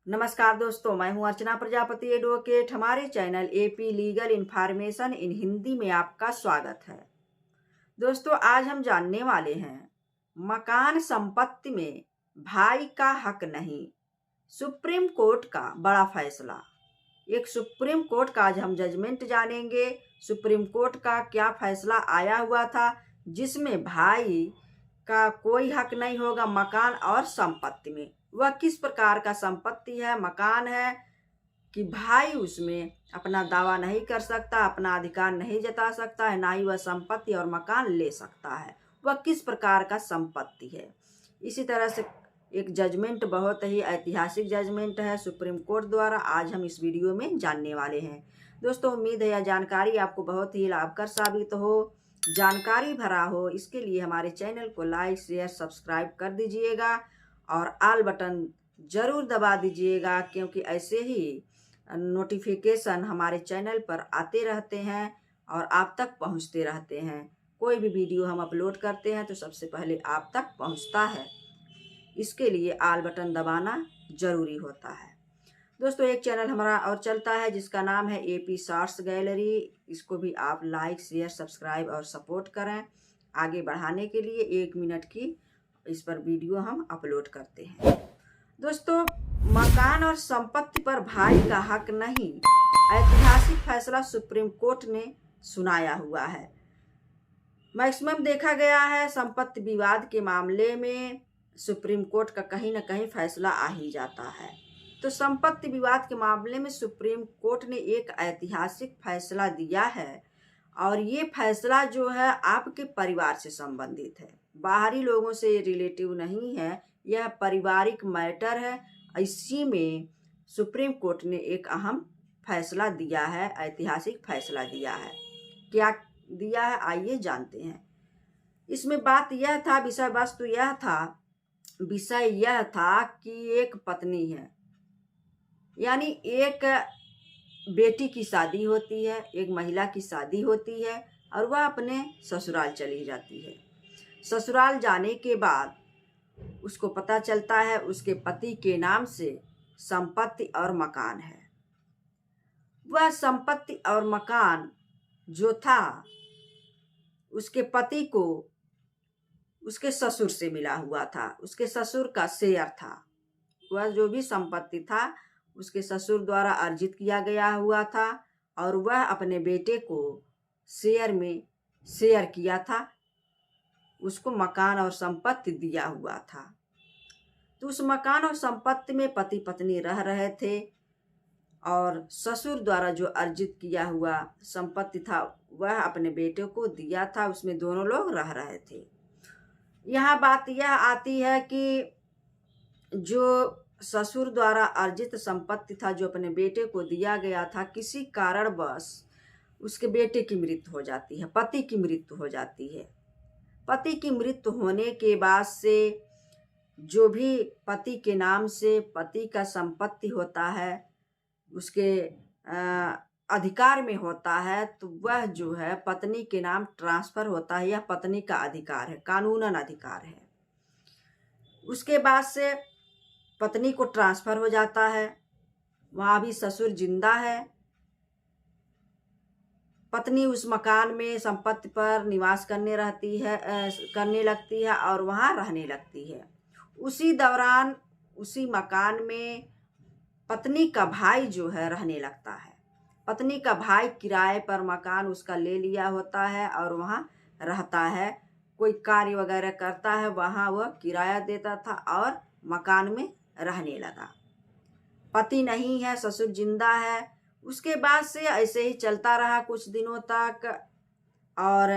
नमस्कार दोस्तों, मैं हूं अर्चना प्रजापति एडवोकेट। हमारे channel AP legal information in Hindi में आपका स्वागत है। दोस्तों, आज हम जानने वाले हैं मकान संपत्ति में भाई का हक नहीं, सुप्रीम कोर्ट का बड़ा फैसला। एक सुप्रीम कोर्ट का आज हम जजमेंट जानेंगे। सुप्रीम कोर्ट का क्या फैसला आया हुआ था जिसमें भाई का कोई हक नहीं होगा मकान और संपत्ति में। वह किस प्रकार का संपत्ति है, मकान है कि भाई उसमें अपना दावा नहीं कर सकता, अपना अधिकार नहीं जता सकता है, ना ही वह संपत्ति और मकान ले सकता है। वह किस प्रकार का संपत्ति है। इसी तरह से एक जजमेंट, बहुत ही ऐतिहासिक जजमेंट है सुप्रीम कोर्ट द्वारा, आज हम इस वीडियो में जानने वाले हैं। दोस्तों, उम्मीद है यह जानकारी आपको बहुत ही लाभकर साबित हो, जानकारी भरा हो। इसके लिए हमारे चैनल को लाइक, शेयर, सब्सक्राइब कर दीजिएगा और ऑल बटन ज़रूर दबा दीजिएगा, क्योंकि ऐसे ही नोटिफिकेशन हमारे चैनल पर आते रहते हैं और आप तक पहुंचते रहते हैं। कोई भी वीडियो हम अपलोड करते हैं तो सबसे पहले आप तक पहुंचता है। इसके लिए ऑल बटन दबाना ज़रूरी होता है। दोस्तों, एक चैनल हमारा और चलता है जिसका नाम है एपी शॉर्ट्स गैलरी। इसको भी आप लाइक, शेयर, सब्सक्राइब और सपोर्ट करें। आगे बढ़ाने के लिए 1 मिनट की इस पर वीडियो हम अपलोड करते हैं। दोस्तों, मकान और संपत्ति पर भाई का हक नहीं, ऐतिहासिक फैसला सुप्रीम कोर्ट ने सुनाया हुआ है। मैक्सिमम देखा गया है संपत्ति विवाद के मामले में सुप्रीम कोर्ट का कहीं ना कहीं फैसला आ ही जाता है। तो संपत्ति विवाद के मामले में सुप्रीम कोर्ट ने एक ऐतिहासिक फैसला दिया है और ये फैसला जो है आपके परिवार से संबंधित है, बाहरी लोगों से रिलेटिव नहीं है। यह पारिवारिक मैटर है। इसी में सुप्रीम कोर्ट ने एक अहम फैसला दिया है, ऐतिहासिक फैसला दिया है। क्या दिया है, आइए जानते हैं। इसमें बात यह था, विषय यह था कि एक पत्नी है, यानी एक बेटी की शादी होती है, एक महिला की शादी होती है और वह अपने ससुराल चली जाती है। ससुराल जाने के बाद उसको पता चलता है उसके पति के नाम से संपत्ति और मकान है। वह संपत्ति और मकान जो था उसके पति को उसके ससुर से मिला हुआ था, उसके ससुर का शेयर था। वह जो भी संपत्ति था उसके ससुर द्वारा अर्जित किया गया हुआ था और वह अपने बेटे को शेयर में शेयर किया था, उसको मकान और संपत्ति दिया हुआ था। तो उस मकान और संपत्ति में पति पत्नी रह रहे थे और ससुर द्वारा जो अर्जित किया हुआ संपत्ति था वह अपने बेटे को दिया था, उसमें दोनों लोग रह रहे थे। यहाँ बात यह आती है कि जो ससुर द्वारा अर्जित संपत्ति था जो अपने बेटे को दिया गया था, किसी कारणवश उसके बेटे की मृत्यु हो जाती है, पति की मृत्यु हो जाती है। पति की मृत्यु होने के बाद से जो भी पति के नाम से पति का संपत्ति होता है उसके अधिकार में होता है, तो वह जो है पत्नी के नाम ट्रांसफ़र होता है। यह पत्नी का अधिकार है, कानूनन अधिकार है। उसके बाद से पत्नी को ट्रांसफ़र हो जाता है, वहाँ भी ससुर जिंदा है। पत्नी उस मकान में संपत्ति पर निवास करने लगती है और वहाँ रहने लगती है। उसी दौरान उसी मकान में पत्नी का भाई जो है रहने लगता है। पत्नी का भाई किराए पर मकान उसका ले लिया होता है और वहाँ रहता है, कोई कार्य वगैरह करता है, वहाँ वह किराया देता था और मकान में रहने लगा। पति नहीं है, ससुर जिंदा है। उसके बाद से ऐसे ही चलता रहा कुछ दिनों तक और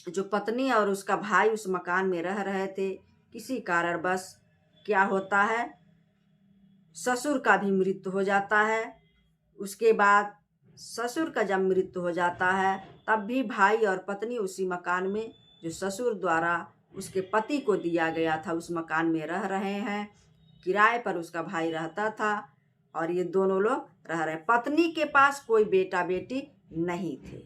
जो पत्नी और उसका भाई उस मकान में रह रहे थे, किसी कारणवश क्या होता है, ससुर का भी मृत्यु हो जाता है। उसके बाद ससुर का जब मृत्यु हो जाता है तब भी भाई और पत्नी उसी मकान में जो ससुर द्वारा उसके पति को दिया गया था उस मकान में रह रहे हैं। किराए पर उसका भाई रहता था और ये दोनों लोग रह रहे। पत्नी के पास कोई बेटा बेटी नहीं थे,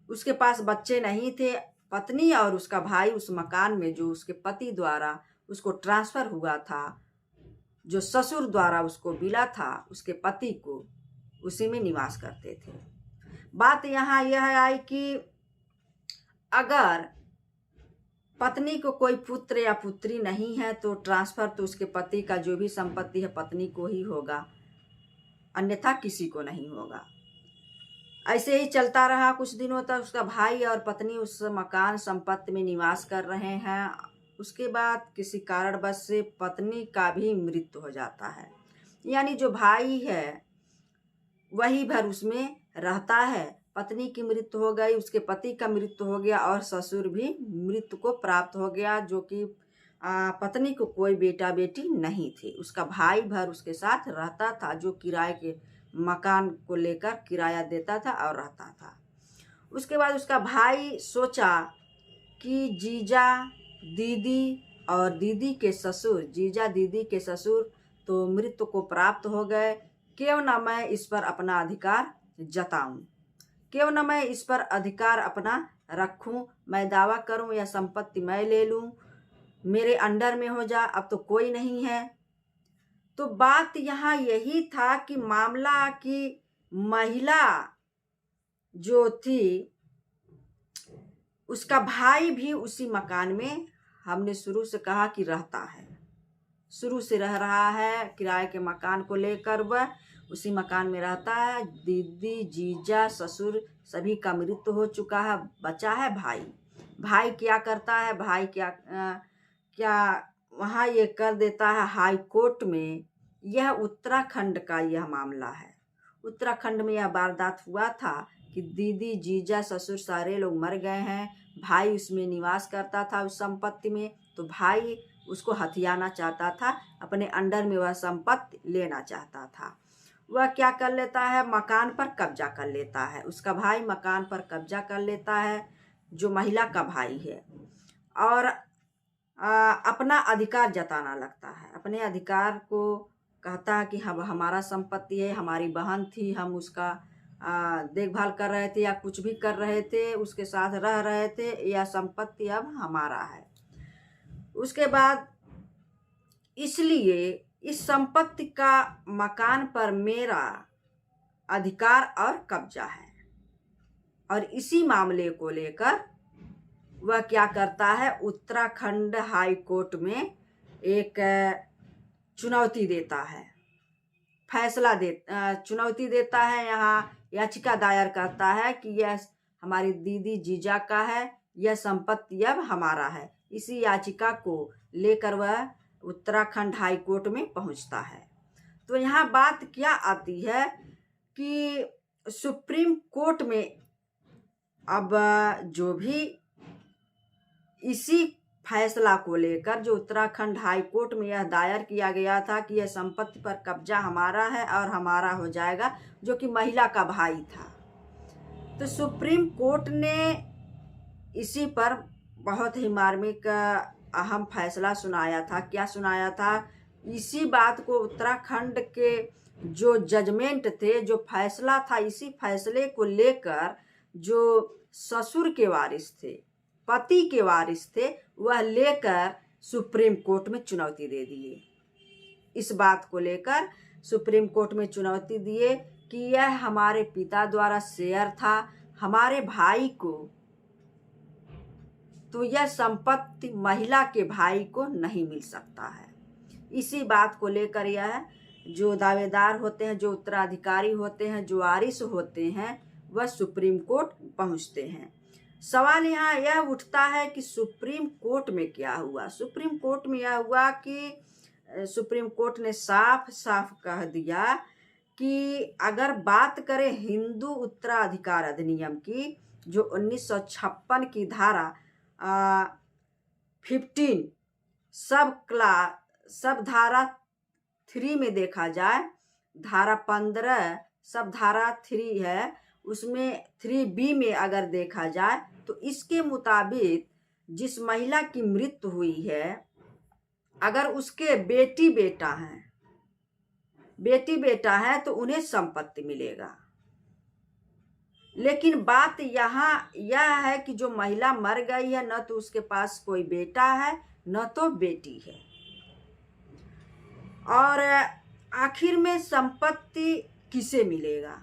उसके पास बच्चे नहीं थे। पत्नी और उसका भाई उस मकान में जो उसके पति द्वारा उसको ट्रांसफ़र हुआ था, जो ससुर द्वारा उसको मिला था, उसके पति को, उसी में निवास करते थे। बात यहाँ यह आई कि अगर पत्नी को कोई पुत्र या पुत्री नहीं है तो ट्रांसफर तो उसके पति का जो भी संपत्ति है पत्नी को ही होगा, अन्यथा किसी को नहीं होगा। ऐसे ही चलता रहा कुछ दिनों तक। उसका भाई और पत्नी उस मकान संपत्ति में निवास कर रहे हैं। उसके बाद किसी कारणवश से पत्नी का भी मृत्यु हो जाता है, यानी जो भाई है वही भर उसमें रहता है। पत्नी की मृत्यु हो गई, उसके पति का मृत्यु हो गया और ससुर भी मृत्यु को प्राप्त हो गया, जो कि पत्नी को कोई बेटा बेटी नहीं थे। उसका भाई भर उसके साथ रहता था, जो किराए के मकान को लेकर किराया देता था और रहता था। उसके बाद उसका भाई सोचा कि जीजा दीदी और दीदी के ससुर, जीजा दीदी के ससुर तो मृत्यु को प्राप्त हो गए, क्यों ना मैं इस पर अपना अधिकार जताऊं, क्यों ना मैं इस पर अधिकार अपना रखूं, मैं दावा करूं या संपत्ति मैं ले लूं, मेरे अंडर में हो जा, अब तो कोई नहीं है। तो बात यहाँ यही था कि मामला की महिला जो थी, उसका भाई भी उसी मकान में, हमने शुरू से कहा कि रहता है, शुरू से रह रहा है किराए के मकान को लेकर, वह उसी मकान में रहता है। दीदी जीजा ससुर सभी का मृत्यु हो चुका है, बचा है भाई। भाई क्या करता है, भाई क्या वहाँ ये कर देता है हाई कोर्ट में। यह उत्तराखंड का यह मामला है। उत्तराखंड में यह वारदात हुआ था कि दीदी जीजा ससुर सारे लोग मर गए हैं, भाई उसमें निवास करता था उस संपत्ति में, तो भाई उसको हथियाना चाहता था, अपने अंडर में वह संपत्ति लेना चाहता था। वह क्या कर लेता है, मकान पर कब्जा कर लेता है। उसका भाई मकान पर कब्जा कर लेता है, जो महिला का भाई है, और अपना अधिकार जताना लगता है। अपने अधिकार को कहता है कि हम, हमारा संपत्ति है, हमारी बहन थी, हम उसका देखभाल कर रहे थे या कुछ भी कर रहे थे, उसके साथ रह रहे थे, यह संपत्ति अब हमारा है। उसके बाद इसलिए इस संपत्ति का मकान पर मेरा अधिकार और कब्जा है। और इसी मामले को लेकर वह क्या करता है, उत्तराखंड हाई कोर्ट में एक चुनौती देता है, चुनौती देता है। यहाँ याचिका दायर करता है कि यह हमारी दीदी जीजा का है, यह संपत्ति अब हमारा है। इसी याचिका को लेकर वह उत्तराखंड हाई कोर्ट में पहुंचता है। तो यहाँ बात क्या आती है कि सुप्रीम कोर्ट में अब जो भी इसी फैसला को लेकर जो उत्तराखंड हाई कोर्ट में यह दायर किया गया था कि यह संपत्ति पर कब्जा हमारा है और हमारा हो जाएगा, जो कि महिला का भाई था, तो सुप्रीम कोर्ट ने इसी पर बहुत ही मार्मिक अहम फैसला सुनाया था। क्या सुनाया था, इसी बात को उत्तराखंड के जो जजमेंट थे, जो फैसला था, इसी फैसले को लेकर जो ससुर के वारिस थे, पति के वारिस थे, वह लेकर सुप्रीम कोर्ट में चुनौती दे दिए। इस बात को लेकर सुप्रीम कोर्ट में चुनौती दिए कि यह हमारे पिता द्वारा शेयर था, हमारे भाई को, तो यह संपत्ति महिला के भाई को नहीं मिल सकता है। इसी बात को लेकर यह जो दावेदार होते हैं, जो उत्तराधिकारी होते हैं, जो वारिस होते हैं, वह सुप्रीम कोर्ट पहुंचते हैं। सवाल यहाँ यह उठता है कि सुप्रीम कोर्ट में क्या हुआ। सुप्रीम कोर्ट में यह हुआ कि सुप्रीम कोर्ट ने साफ साफ कह दिया कि अगर बात करें हिंदू उत्तराधिकार अधिनियम की, जो 1956 की धारा 15 सब धारा 3 में देखा जाए, धारा 15 सब धारा 3 है, उसमें 3B में अगर देखा जाए तो इसके मुताबिक जिस महिला की मृत्यु हुई है, अगर उसके बेटी बेटा है तो उन्हें संपत्ति मिलेगा। लेकिन बात यहाँ यह है कि जो महिला मर गई है, न तो उसके पास कोई बेटा है न तो बेटी है, और आखिर में संपत्ति किसे मिलेगा?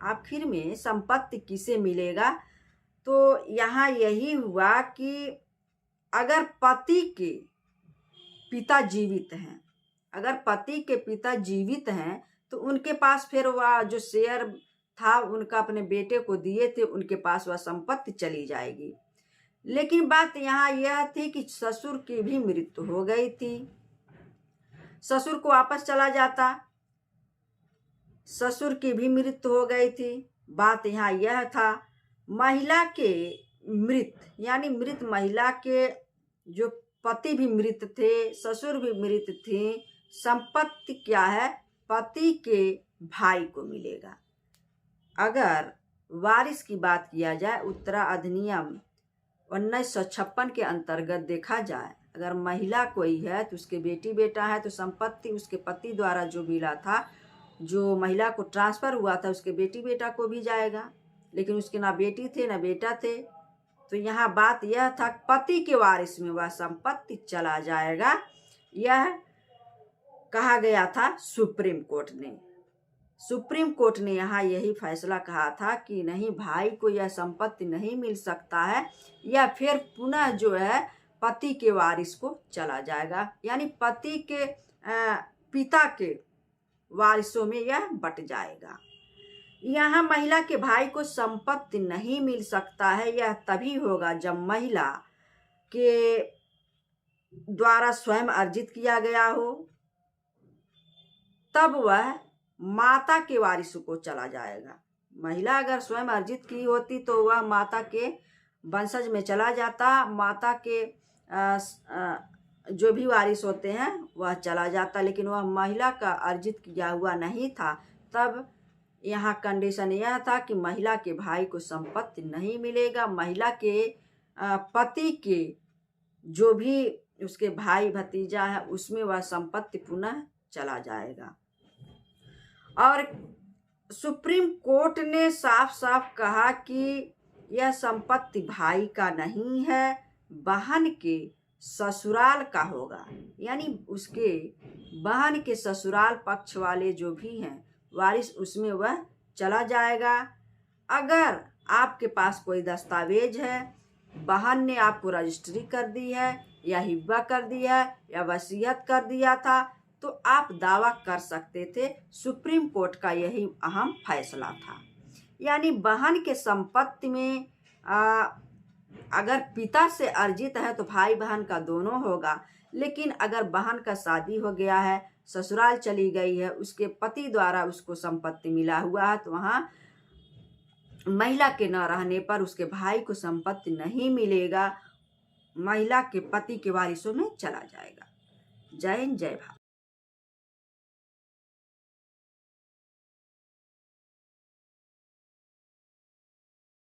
आखिर में संपत्ति किसे मिलेगा? तो यहाँ यही हुआ कि अगर पति के पिता जीवित हैं, अगर पति के पिता जीवित हैं तो उनके पास फिर वह जो शेयर था उनका अपने बेटे को दिए थे, उनके पास वह संपत्ति चली जाएगी। लेकिन बात यहाँ यह थी कि ससुर की भी मृत्यु हो गई थी, ससुर को वापस चला जाता, ससुर की भी मृत्यु हो गई थी। बात यहाँ यह था, महिला के मृत यानी मृत महिला के जो पति भी मृत थे, ससुर भी मृत थे, संपत्ति क्या है? पति के भाई को मिलेगा। अगर वारिस की बात किया जाए, उत्तरा अधिनियम 1956 के अंतर्गत देखा जाए, अगर महिला कोई है तो उसके बेटी बेटा है तो संपत्ति उसके पति द्वारा जो मिला था, जो महिला को ट्रांसफ़र हुआ था, उसके बेटी बेटा को भी जाएगा। लेकिन उसके ना बेटी थे ना बेटा थे, तो यहाँ बात यह था पति के वारिस में वह संपत्ति चला जाएगा। यह कहा गया था सुप्रीम कोर्ट ने। सुप्रीम कोर्ट ने यहाँ यही फैसला कहा था कि नहीं, भाई को यह संपत्ति नहीं मिल सकता है, या फिर पुनः जो है पति के वारिस को चला जाएगा, यानी पति के पिता के वारिसों में यह बट जाएगा। यहाँ महिला के भाई को संपत्ति नहीं मिल सकता है, यह तभी होगा जब महिला के द्वारा स्वयं अर्जित किया गया हो, तब वह माता के वारिस को चला जाएगा। महिला अगर स्वयं अर्जित की होती तो वह माता के वंशज में चला जाता, माता के जो भी वारिस होते हैं वह चला जाता, लेकिन वह महिला का अर्जित किया हुआ नहीं था। तब यहाँ कंडीशन यह था कि महिला के भाई को संपत्ति नहीं मिलेगा, महिला के पति के जो भी उसके भाई भतीजा है उसमें वह संपत्ति पुनः चला जाएगा। और सुप्रीम कोर्ट ने साफ साफ कहा कि यह संपत्ति भाई का नहीं है, बहन के ससुराल का होगा, यानी उसके बहन के ससुराल पक्ष वाले जो भी हैं वारिस, उसमें वह चला जाएगा। अगर आपके पास कोई दस्तावेज है, बहन ने आपको रजिस्ट्री कर दी है या हिब्बा कर दिया है या वसीयत कर दिया था, तो आप दावा कर सकते थे। सुप्रीम कोर्ट का यही अहम फैसला था। यानी बहन के संपत्ति में अगर पिता से अर्जित है तो भाई बहन का दोनों होगा, लेकिन अगर बहन का शादी हो गया है, ससुराल चली गई है, उसके पति द्वारा उसको संपत्ति मिला हुआ है, तो वहाँ महिला के न रहने पर उसके भाई को संपत्ति नहीं मिलेगा, महिला के पति के वारिसों में चला जाएगा। जय हिंद, जय भारत।